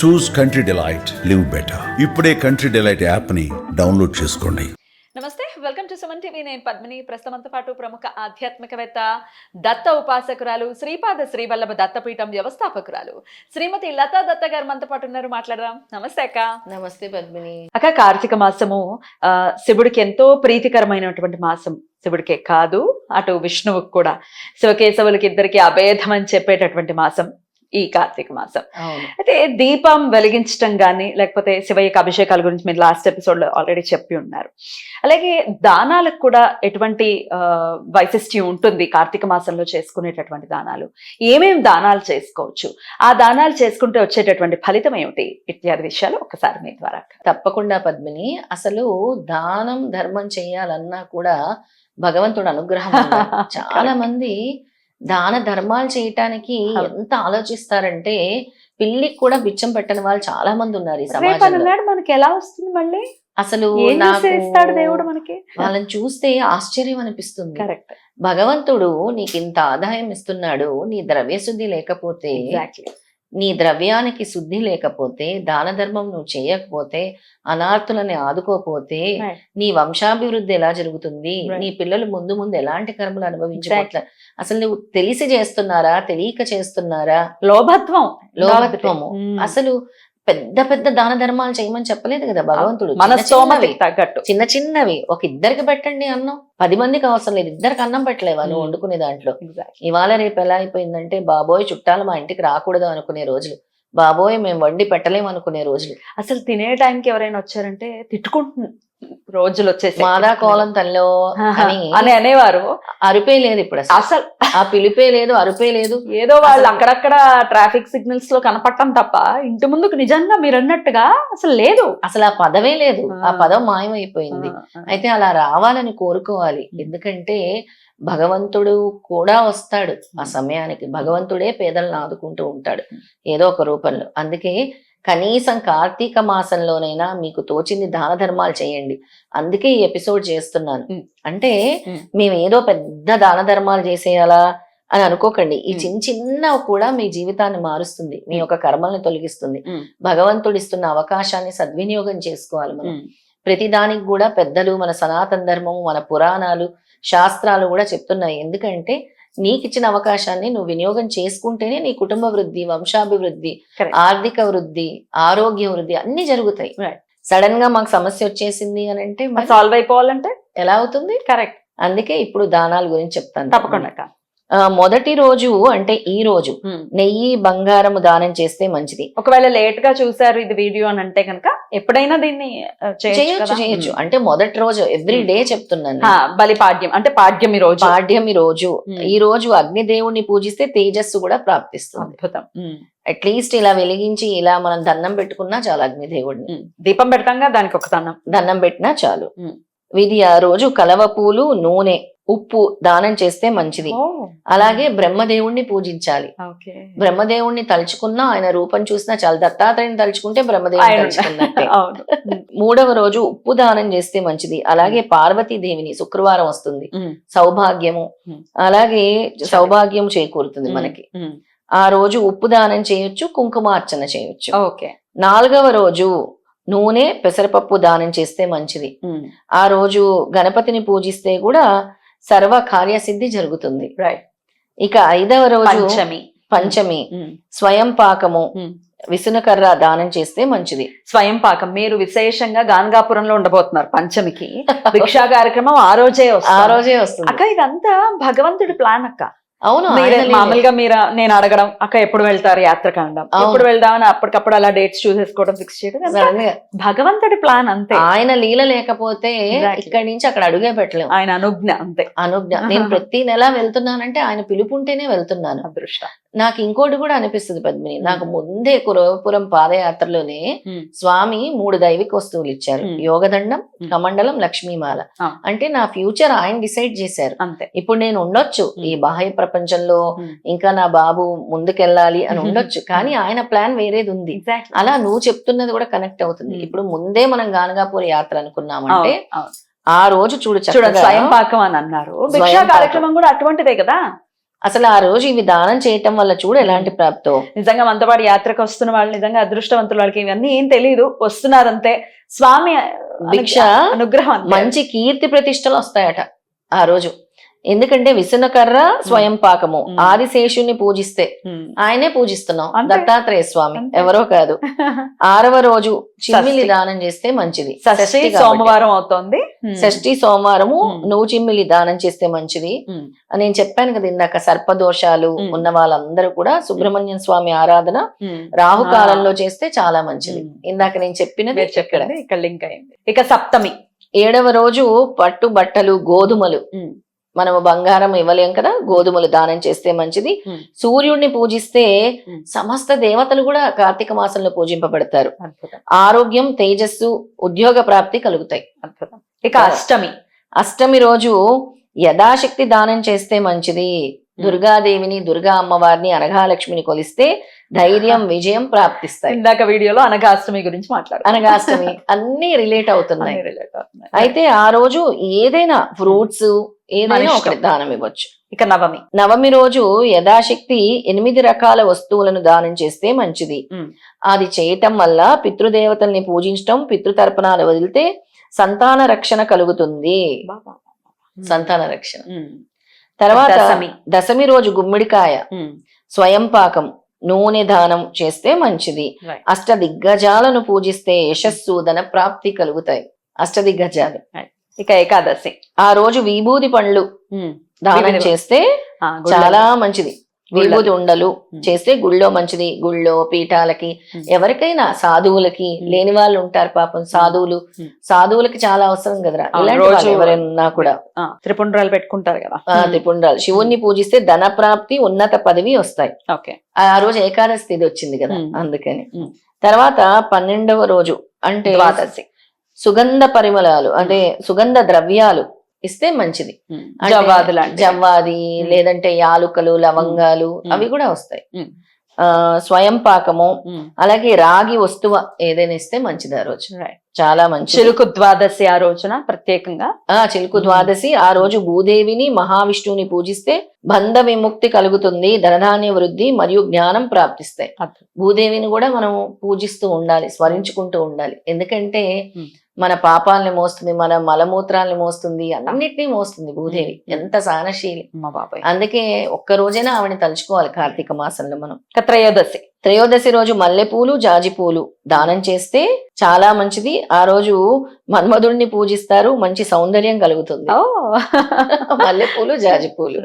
చూస్ country delight, live better. ఇప్పుడే country delight app ని download చేసుకోండి. నమస్తే, వెల్కమ్ టు సుమన్ టీవీ. నేను పద్మిని. ప్రస్తుతంతో పాటు ప్రముఖ ఆధ్యాత్మికవేత్త, దత్త ఉపాసకురాలు, శ్రీపాద శ్రీవల్లభ దత్తపీఠం వ్యవస్థాపకురాలు శ్రీమతి లతా దత్త గారు మనతో పాటు ఉన్నారు. మాట్లాడదాం. నమస్తే అక్క. నమస్తే పద్మిని. అక్క, కార్తీక మాసము శివుడికి ఎంతో ప్రీతికరమైనటువంటి మాసం. శివుడికే కాదు, అటు విష్ణువుకి కూడా, శివకేశవులకి ఇద్దరికి అభేదం అని చెప్పేటటువంటి మాసం ఈ కార్తీక మాసం. అయితే దీపం వెలిగించడం కానీ, లేకపోతే శివయ్యకి అభిషేకాల గురించి మీరు లాస్ట్ ఎపిసోడ్ లో ఆల్రెడీ చెప్పి ఉన్నారు. అలాగే దానాలకు కూడా ఎటువంటి వైశిష్ట్యం ఉంటుంది కార్తీక మాసంలో చేసుకునేటటువంటి దానాలు, ఏమేమి దానాలు చేసుకోవచ్చు, ఆ దానాలు చేసుకుంటే వచ్చేటటువంటి ఫలితం ఏమిటి, ఇత్యాది విషయాలు ఒకసారి మీ ద్వారా. తప్పకుండా పద్మిని. అసలు దానం ధర్మం చేయాలన్నా కూడా భగవంతుడు అనుగ్రహం. చాలా మంది దాన ధర్మాలు చేయటానికి ఎంత ఆలోచిస్తారంటే పిల్లికి కూడా బిచ్చం పెట్టని వాళ్ళు చాలా మంది ఉన్నారు ఈ సమాజంలో. మనకి ఎలా వస్తుంది మళ్ళీ అసలు దేవుడు మనకి? వాళ్ళని చూస్తే ఆశ్చర్యం అనిపిస్తుంది. కరెక్ట్. భగవంతుడు నీకు ఇంత ఆదాయం ఇస్తున్నాడు, నీ ద్రవ్య శుద్ధి లేకపోతే, నీ ద్రవ్యానికి శుద్ధి లేకపోతే, దాన ధర్మం నువ్వు చేయకపోతే, అనార్థులని ఆదుకోపోతే నీ వంశాభివృద్ధి ఎలా జరుగుతుంది? నీ పిల్లలు ముందు ముందు ఎలాంటి కర్మలు అనుభవించబోతున్నారు? అసలు నువ్వు తెలిసి చేస్తున్నారా, తెలియక చేస్తున్నారా? లోభత్వము. అసలు పెద్ద పెద్ద దాన ధర్మాలు చేయమని చెప్పలేదు కదా భగవంతుడు. చిన్న చిన్నవి, ఒక ఇద్దరికి పెట్టండి అన్నం, 10 మందికి అవసరం లేదు, ఇద్దరికి అన్నం పెట్టలేవా నువ్వు వండుకునే దాంట్లో? ఇవాళ రేపు ఎలా అయిపోయిందంటే, బాబోయ్ చుట్టాలు మా ఇంటికి రాకూడదు అనుకునే రోజులు, బాబోయ్ మేము వండి పెట్టలేము అనుకునే రోజులు. అసలు తినే టైంకి ఎవరైనా వచ్చారంటే తిట్టుకుంటున్నారు రోజులు వచ్చేసి. మాదా కోలం తల్లో అని అనేవారు. అరుపే లేదు ఇప్పుడు, అసలు ఆ పిలిపే లేదు, అరుపే లేదు. ఏదో వాళ్ళు అక్కడక్కడ ట్రాఫిక్ సిగ్నల్స్ లో కనపడటం తప్ప ఇంటి ముందుకు నిజంగా మీరు అన్నట్టుగా అసలు లేదు. అసలు ఆ పదవే లేదు, ఆ పదం మాయమైపోయింది. అయితే అలా రావాలని కోరుకోవాలి. ఎందుకంటే భగవంతుడు కూడా వస్తాడు ఆ సమయానికి. భగవంతుడే పేదలను ఆదుకుంటూ ఉంటాడు ఏదో ఒక రూపంలో. అందుకే కనీసం కార్తీక మాసంలోనైనా మీకు తోచింది దాన ధర్మాలు చేయండి. అందుకే ఈ ఎపిసోడ్ చేస్తున్నాను. అంటే మేము ఏదో పెద్ద దాన ధర్మాలు చేసేయాలా అని అనుకోకండి. ఈ చిన్న చిన్న కూడా మీ జీవితాన్ని మారుస్తుంది, మీ యొక్క కర్మల్ని తొలగిస్తుంది. భగవంతుడు ఇస్తున్న అవకాశాన్ని సద్వినియోగం చేసుకోవాలి మనం. ప్రతిదానికి కూడా పెద్దలు, మన సనాతన ధర్మము, మన పురాణాలు, శాస్త్రాలు కూడా చెప్తున్నాయి. ఎందుకంటే నీకు ఇచ్చిన అవకాశాన్ని నువ్వు వినియోగం చేసుకుంటేనే నీ కుటుంబ వృద్ధి, వంశాభివృద్ధి, ఆర్థిక వృద్ధి, ఆరోగ్య వృద్ధి అన్ని జరుగుతాయి. సడన్ గా మాకు సమస్య వచ్చేసింది అని అంటే సాల్వ్ అయిపోవాలంటే ఎలా అవుతుంది? కరెక్ట్. అందుకే ఇప్పుడు దానాల గురించి చెప్తాను. తప్పకుండా. మొదటి రోజు అంటే ఈ రోజు నెయ్యి, బంగారము దానం చేస్తే మంచిది. ఒకవేళ లేట్ గా చూసారు ఇది వీడియో అని అంటే కనుక ఎప్పుడైనా దీన్ని చేయొచ్చు. అంటే మొదటి రోజు ఎవ్రీ డే చెప్తున్నాను. బలిపాడ్యం అంటే పాడ్యం ఈ రోజు. ఈ రోజు అగ్నిదేవుణ్ణి పూజిస్తే తేజస్సు కూడా ప్రాప్తిస్తుంది. అద్భుతం. అట్లీస్ట్ ఇలా వెలిగించి ఇలా మనం దండం పెట్టుకున్నా చాలు. అగ్నిదేవుడిని దీపం పెడతాంగా, దానికి ఒక దండం పెట్టినా చాలు. ఇది ఆ రోజు కలవ పూలు, నూనె, ఉప్పు దానం చేస్తే మంచిది. అలాగే బ్రహ్మదేవుణ్ణి పూజించాలి. బ్రహ్మదేవుణ్ణి తలుచుకున్నా, ఆయన రూపం చూసినా చాలు. దత్తాత్రేయుని తలుచుకుంటే బ్రహ్మదేవుని తలుచుకున్నట్టే. మూడవ రోజు ఉప్పు దానం చేస్తే మంచిది. అలాగే పార్వతీదేవిని, శుక్రవారం వస్తుంది, సౌభాగ్యము, అలాగే సౌభాగ్యం చేకూరుతుంది మనకి. ఆ రోజు ఉప్పు దానం చేయొచ్చు, కుంకుమార్చన చేయొచ్చు. నాలుగవ రోజు నూనె, పెసరపప్పు దానం చేస్తే మంచిది. ఆ రోజు గణపతిని పూజిస్తే కూడా సర్వ కార్యసిద్ధి జరుగుతుంది. ఇక 5వ రోజు పంచమి, స్వయం పాకము, విసునకర్ర దానం చేస్తే మంచిది. స్వయం పాకం మీరు విశేషంగా గానగాపురంలో ఉండబోతున్నారు పంచమికి. భిక్షా కార్యక్రమం ఆ రోజే వస్తుంది. అక్క ఇదంతా భగవంతుడి ప్లాన్ అక్క. అవును. మామూలుగా నేను అడగడం, అక్క ఎప్పుడు వెళ్తారు యాత్రకు అనడం, ఎప్పుడు వెళ్దామని అప్పటికప్పుడు అలా డేట్స్ చూసేసుకోవడం, ఫిక్స్ చేయడం భగవంతుడి ప్లాన్ అంతే. ఆయన లీల లేకపోతే ఇక్కడి నుంచి అక్కడ అడుగే పెట్టలేము. ఆయన అనుజ్ఞ అంతే. అనుజ్ఞ. నేను ప్రతి నెల వెళ్తున్నానంటే ఆయన పిలుపుంటేనే వెళ్తున్నాను. అదృష్టం. నాకు ఇంకోటి కూడా అనిపిస్తుంది పద్మిని. నాకు ముందే కురవపురం పాదయాత్రలోనే స్వామి 3 దైవిక వస్తువులు ఇచ్చారు. యోగదండం, కమండలం, లక్ష్మీమాల. అంటే నా ఫ్యూచర్ ఆయన డిసైడ్ చేశారు. అంతే. ఇప్పుడు నేను ఉండొచ్చు ఈ బాహ్య ప్రపంచంలో, ఇంకా నా బాబు ముందుకెళ్ళాలి అని ఉండొచ్చు, కానీ ఆయన ప్లాన్ వేరేది ఉంది. అలా నువ్వు చెప్తున్నది కూడా కనెక్ట్ అవుతుంది. ఇప్పుడు ముందే మనం గానగాపూర్ యాత్ర అనుకున్నామంటే ఆ రోజు చూడు స్వయం పాకం అని అన్నారు. భిక్షా కార్యక్రమం కూడా అటువంటిదే కదా. అసలు ఆ రోజు ఇవి దానం చేయటం వల్ల చూడు ఎలాంటి ప్రాప్తో. నిజంగా మనతో పాటు యాత్రకు వస్తున్న వాళ్ళు నిజంగా అదృష్టవంతులు, వాళ్ళకి ఇవన్నీ ఏం తెలియదు, వస్తున్నారంతే. స్వామి భిక్ష అనుగ్రహం అంతే. మంచి కీర్తి ప్రతిష్టలు వస్తాయట ఆ రోజు. ఎందుకంటే విసనకర్ర స్వయం పాకము, ఆదిశేషుని పూజిస్తే ఆయనే పూజిస్తున్నాం, అంతే. దత్తాత్రేయ స్వామి అంతే. ఎవరో కాదు. 6వ రోజు చిమ్మిలి షష్ఠి. దానం చేస్తే మంచిది. షష్ఠి షష్ఠి కాబట్టి. సోమవారం అవుతోంది. షష్ఠి సోమవారము నువ్వు చిమ్మిలి దానం చేస్తే మంచిది. నేను చెప్పాను కదా ఇందాక, సర్పదోషాలు ఉన్న వాళ్ళందరూ కూడా సుబ్రహ్మణ్యం స్వామి ఆరాధన రాహుకాలంలో చేస్తే చాలా మంచిది. ఇందాక నేను చెప్పినది మీరు చెప్పండి, ఇక్కడ లింక్ అయింది. ఇక సప్తమి 7వ రోజు పట్టు బట్టలు, గోధుమలు, మనము బంగారం ఇవ్వలేం కదా, గోధుమలు దానం చేస్తే మంచిది. సూర్యుడిని పూజిస్తే సమస్త దేవతలు కూడా కార్తీక మాసంలో పూజింపబడతారు. అద్భుతం. ఆరోగ్యం, తేజస్సు, ఉద్యోగ ప్రాప్తి కలుగుతాయి. అద్భుతం. ఇక అష్టమి. అష్టమి రోజు యథాశక్తి దానం చేస్తే మంచిది. దుర్గాదేవిని, దుర్గా అమ్మవారిని, అనఘాలక్ష్మిని కొలిస్తే ధైర్యం, విజయం ప్రాప్తిస్తాయి. ఇందాక వీడియోలో అనఘాష్టమి గురించి మాట్లాడు. అనఘాష్టమి అన్ని రిలేట్ అవుతున్నాయి. అయితే ఆ రోజు ఏదైనా ఫ్రూట్స్ ఏదైనా ఒకటి దానం ఇవ్వచ్చు. ఇక నవమి. నవమి రోజు యథాశక్తి 8 రకాల వస్తువులను దానం చేస్తే మంచిది. అది చేయటం వల్ల పితృదేవతల్ని పూజించటం, పితృతర్పణాలు వదిలితే సంతాన రక్షణ కలుగుతుంది. సంతాన రక్షణ. తర్వాత దశమి రోజు గుమ్మిడికాయ, స్వయం పాకం, నూనె దానం చేస్తే మంచిది. అష్టదిగ్గజాలను పూజిస్తే యశస్సు, ధన ప్రాప్తి కలుగుతాయి. అష్టదిగ్గజాలు. ఇక ఏకాదశి. ఆ రోజు విభూది పండ్లు దానం చేస్తే చాలా మంచిది. విభూది ఉండలు చేస్తే గుళ్ళో మంచిది. గుళ్ళో, పీఠాలకి, ఎవరికైనా సాధువులకి, లేని వాళ్ళు ఉంటారు పాపం సాధువులకి చాలా అవసరం కదరా. ఇలాంటి వాళ్ళు ఎవరైనా కూడా త్రిపుండ్రాలు పెట్టుకుంటారు కదా. త్రిపుండ్రాలు. శివుణ్ణి పూజిస్తే ధన ప్రాప్తి, ఉన్నత పదవి వస్తాయి. ఆ రోజు ఏకాదశి తిథి వచ్చింది కదా, అందుకని. తర్వాత 12వ రోజు అంటే ద్వాదశి. సుగంధ పరిమళాలు అంటే సుగంధ ద్రవ్యాలు ఇస్తే మంచిది. జవ్వాది, లేదంటే యాలుకలు, లవంగాలు అవి కూడా వస్తాయి. స్వయం పాకము, అలాగే రాగి వస్తువు ఏదైనా ఇస్తే మంచిది ఆ రోజు, చాలా మంచి. చిలుకు ద్వాదశి ఆ రోజున ప్రత్యేకంగా. చిలుకు ద్వాదశి ఆ రోజు భూదేవిని, మహావిష్ణువుని పూజిస్తే బంధ విముక్తి కలుగుతుంది, ధనధాన్య వృద్ధి మరియు జ్ఞానం ప్రాప్తిస్తాయి. భూదేవిని కూడా మనం పూజిస్తూ ఉండాలి, స్మరించుకుంటూ ఉండాలి. ఎందుకంటే మన పాపాలని మోస్తుంది, మన మలమూత్రాలని మోస్తుంది, అన్నిటినీ మోస్తుంది భూదేవి. ఎంత సహనశీలి. అందుకే ఒక్క రోజైనా ఆవిడని తలుచుకోవాలి కార్తీక మాసంలో మనం. త్రయోదశి రోజు మల్లెపూలు, జాజిపూలు దానం చేస్తే చాలా మంచిది. ఆ రోజు మన్మధుడిని పూజిస్తారు, మంచి సౌందర్యం కలుగుతుంది. మల్లెపూలు, జాజిపూలు.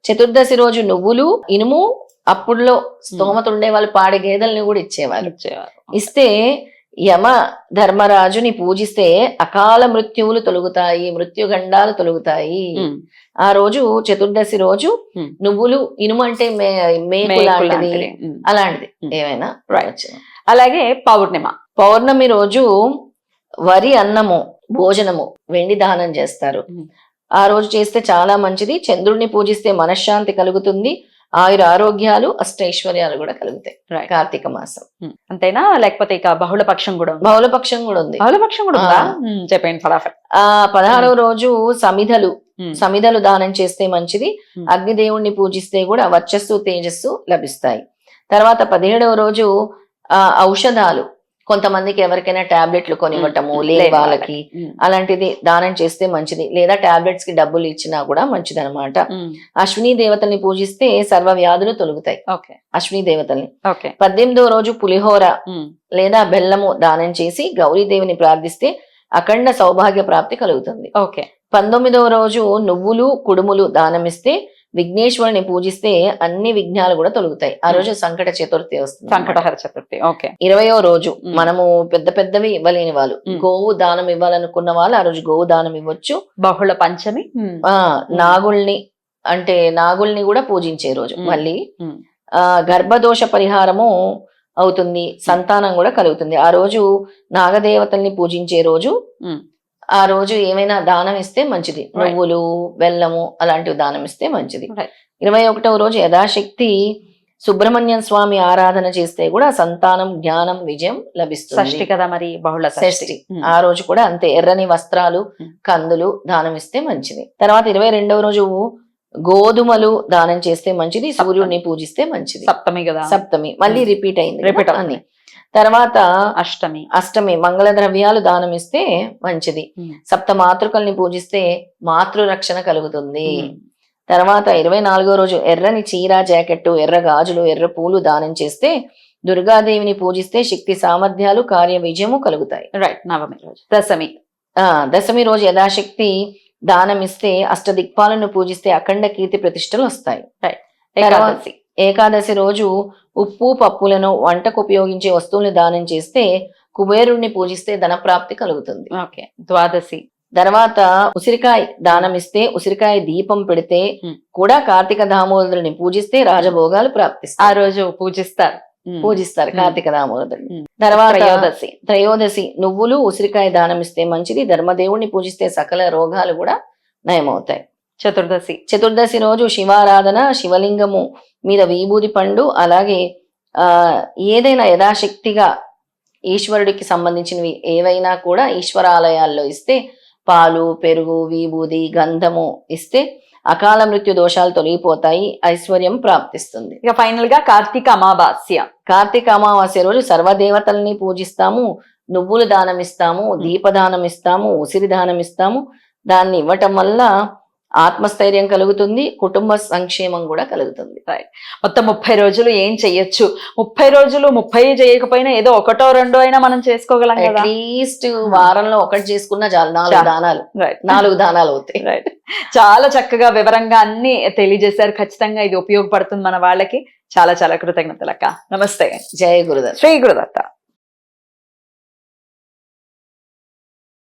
చతుర్దశి రోజు నువ్వులు, ఇనుము, అప్పుడులో స్తోమత ఉండే వాళ్ళు పాడి గేదెల్ని కూడా ఇచ్చేవారు. ఇస్తే యమ ధర్మరాజుని పూజిస్తే అకాల మృత్యువులు తొలగుతాయి, మృత్యుగండాలు తొలగుతాయి. ఆ రోజు చతుర్దశి రోజు నువ్వులు, ఇనుము అంటే మేకు లాంటిది, అలాంటిది ఏమైనా. అలాగే పౌర్ణమి రోజు వరి అన్నము, భోజనము, వెండి దానం చేస్తారు. ఆ రోజు చేస్తే చాలా మంచిది. చంద్రుడిని పూజిస్తే మనశ్శాంతి కలుగుతుంది, ఆయుర ఆరోగ్యాలు, అష్టైశ్వర్యాలు కూడా కలుగుతాయి కార్తీక మాసం. అంతేనా? లేకపోతే ఇక బహుళపక్షం కూడా ఉంది. బహుళపక్షం కూడా ఉంది. చెప్పండి ఫటాఫట్. 16వ రోజు సమిధలు దానం చేస్తే మంచిది. అగ్నిదేవుణ్ణి పూజిస్తే కూడా వర్చస్సు, తేజస్సు లభిస్తాయి. తర్వాత 17వ రోజు ఔషధాలు, కొంతమందికి ఎవరికైనా టాబ్లెట్లు కొనివ్వటము, లేని వాళ్ళకి, అలాంటిది దానం చేస్తే మంచిది. లేదా టాబ్లెట్స్ కి డబ్బులు ఇచ్చినా కూడా మంచిది అనమాట. అశ్విని దేవతల్ని పూజిస్తే సర్వ వ్యాధులు తొలగుతాయి. అశ్విని దేవతల్ని. 18వ రోజు పులిహోర లేదా బెల్లము దానం చేసి గౌరీదేవిని ప్రార్థిస్తే అఖండ సౌభాగ్య ప్రాప్తి కలుగుతుంది. 19వ రోజు నువ్వులు, కుడుములు దానమిస్తే విఘ్నేశ్వరుని పూజిస్తే అన్ని విఘ్నాలు కూడా తొలగుతాయి. ఆ రోజు సంకట చతుర్థి వస్తుంది. సంకటహర చతుర్థి. 20వ రోజు మనము పెద్దవి ఇవ్వలేని వాళ్ళు, గోవు దానం ఇవ్వాలనుకున్న వాళ్ళు ఆ రోజు గోవు దానం ఇవ్వచ్చు. బహుళ పంచమి నాగుల్ని కూడా పూజించే రోజు. మళ్ళీ గర్భదోష పరిహారము అవుతుంది, సంతానం కూడా కలుగుతుంది. ఆ రోజు నాగదేవతల్ని పూజించే రోజు. ఆ రోజు ఏమైనా దానం ఇస్తే మంచిది. నువ్వులు, బెల్లము అలాంటివి దానం ఇస్తే మంచిది. 21వ రోజు యథాశక్తి సుబ్రహ్మణ్యం స్వామి ఆరాధన చేస్తే కూడా సంతానం, జ్ఞానం, విజయం లభిస్తుంది. షష్ఠి కదా మరి, బహుళ షష్ఠి. ఆ రోజు కూడా అంతే, ఎర్రని వస్త్రాలు, కందులు దానం ఇస్తే మంచిది. తర్వాత 22వ రోజు గోధుమలు దానం చేస్తే మంచిది, సూర్యుడిని పూజిస్తే మంచిది. సప్తమి కదా, సప్తమి మళ్ళీ రిపీట్ అయింది రిపీట్ కదా అని. తర్వాత అష్టమి మంగళ ద్రవ్యాలు దానం ఇస్తే మంచిది. సప్త మాతృకల్ని పూజిస్తే మాతృరక్షణ కలుగుతుంది. తర్వాత 24వ రోజు ఎర్రని చీర, జాకెట్టు, ఎర్ర గాజులు, ఎర్ర పూలు దానం చేస్తే, దుర్గాదేవిని పూజిస్తే శక్తి సామర్థ్యాలు, కార్య విజయము కలుగుతాయి. రైట్. నవమి రోజు దశమి రోజు యథాశక్తి దానం ఇస్తే, అష్టదిక్పాలను పూజిస్తే అఖండ కీర్తి ప్రతిష్టలు వస్తాయి. ఏకాదశి రోజు ఉప్పు పప్పులను వంటకు ఉపయోగించే వస్తువులను దానం చేస్తే, కుబేరుణ్ణి పూజిస్తే ధనప్రాప్తి కలుగుతుంది. ద్వాదశి తర్వాత ఉసిరికాయ దానం ఇస్తే, ఉసిరికాయ దీపం పెడితే కూడా కార్తీక దామోదరుని పూజిస్తే రాజభోగాలు ప్రాప్తిస్తాయి. ఆ రోజు పూజిస్తారు కార్తీక దామోదరుని. తర్వాత త్రయోదశి నువ్వులు ఉసిరికాయ దానం ఇస్తే మంచిది. ధర్మదేవుణ్ణి పూజిస్తే సకల రోగాలు కూడా నయమవుతాయి. చతుర్దశి రోజు శివారాధన, శివలింగము మీద విభూది పండు, అలాగే ఏదైనా యథాశక్తిగా ఈశ్వరుడికి సంబంధించినవి ఏవైనా కూడా ఈశ్వరాలయాల్లో ఇస్తే, పాలు, పెరుగు, విభూది, గంధము ఇస్తే అకాల మృత్యు దోషాలు తొలగిపోతాయి, ఐశ్వర్యం ప్రాప్తిస్తుంది. ఇక ఫైనల్ గా కార్తీక అమావాస్య రోజు సర్వదేవతల్ని పూజిస్తాము, నువ్వులు దానం ఇస్తాము, దీపదానం ఇస్తాము, ఉసిరి దానం ఇస్తాము. దాన్ని ఇవ్వటం వల్ల ఆత్మస్థైర్యం కలుగుతుంది, కుటుంబ సంక్షేమం కూడా కలుగుతుంది. మొత్తం 30 రోజులు ఏం చెయ్యొచ్చు? 30 రోజులు 30 చేయకపోయినా ఏదో ఒకటో రెండో అయినా మనం చేసుకోగలం కదా. అట్లీస్ట్ వారంలో ఒకటి చేసుకున్నా చాలు, 4 దానాలు అవుతాయి. రైట్. చాలా చక్కగా వివరంగా అన్ని తెలియజేశారు. ఖచ్చితంగా ఇది ఉపయోగపడుతుంది మన వాళ్ళకి. చాలా చాలా కృతజ్ఞతలు అక్క. నమస్తే. జయ గురుదత్త. శ్రీ గురుదత్త.